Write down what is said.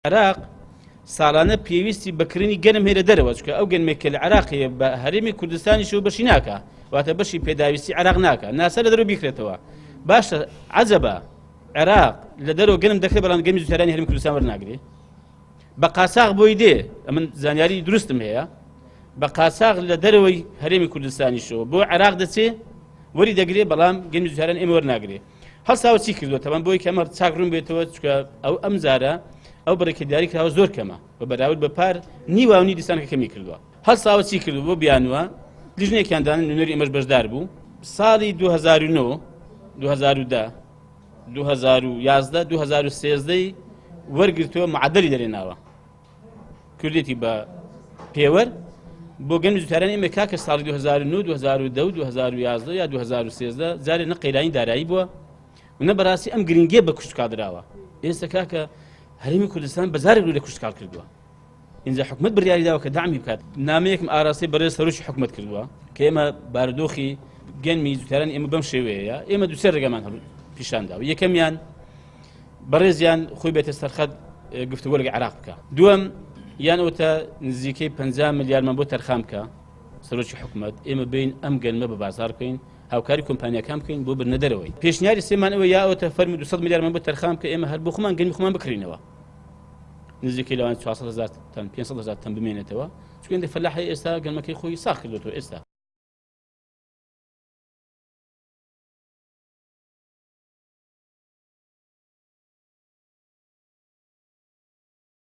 عراق ساڵانە پێویستی بەکردنی گەنم هێرە دەرەوە چکە ئەو گەنمێکە لە عراقیە بە هەرێمی کوردستانی شو بەشی ناکە واتە بەشی پێداویستی عراق ناکە ناسا لە دەرەوە بیکرێتەوە باشە عەجەبە عراق لە دەرەوە گەنم دەکرێت بەڵام گەنمی زوتەرانی هەرێمی کوردستان وەرناگرێ بە قاساغ بۆی دێ ئەمن زانیاری دروستم هەیە بە قاساغ لە دەرەوەی هەرێمی کوردستانی شو بۆ عراق دەچێ وەری دەگرێ بەڵام گەنمی زوتەران ئێمە وەرناگرێ هەڵساوە چی کردووە تەمان بۆی کە ئەمە چاکڕوون بێتەوە چکە ئەو ئەم زارە ئەو بەڕێکەداری کراوە زۆر کەمە بە بەراورد بە پار نیواونی دیسانکە کەمی کردووە هەڵساوە چی کردو بۆ بیانوە لیژنێکیاندانن نوێنەری ئەمەش بەشدار بوو ساڵی 2009 2010 2011 2013 وەرگرتووە معدەلی دەرێناوە کردێتی بە پێوەر بۆ گەنمی زوتەران ئێمە کاکە ساڵی 2009 2010 2011 یا 2013 جارێ نە قەیرانی دارایی بووە و نە بەڕاستی ئەم گرنگێ بە کوشتکار درراوە ئێستا کاکە هەرێمی کوردستان بەزارێک لە کوشتکار کردووە اینجا حکومت بڕیاری داوە کە داعمی بکات نامەیەکم ئاراسی بەڕێز سەرۆکی حکومت کردووە کە ئێمە بارودۆخی گەنمی زوتەران ئێمە بەم شێوەیە ئێمە دووسێ ڕێگەمان پیشانداوە یەکەمیان بەڕێزیان خۆی بێتە سەرخەت گفتوگۆ لەگەڵ عراق بکە دووەم یان ئەوتە نزیکەی 50 میلیاردمان بۆ تەرخان بکە سەرۆکی حکومت ئێمە بین ئەم گەنمە بە بازار بکەین هاوکاری کۆمپانیەکان بکەین بۆ برنە دەرەوەی پێشنیاری سێمان ئەوە یا ئەوتە فەرمی 200 میلیاردمان بۆ تەرخان بکە ئێمە هەر بۆ خۆمان گەنمی خۆمان بکڕینەوە نزیکەی لەوان 400,000 تن 500,000 تن بمێنێتەوە چونکە فەلاحی ئێستا گەنمەکەی خۆی ساخ کردوێتەوە ئێستا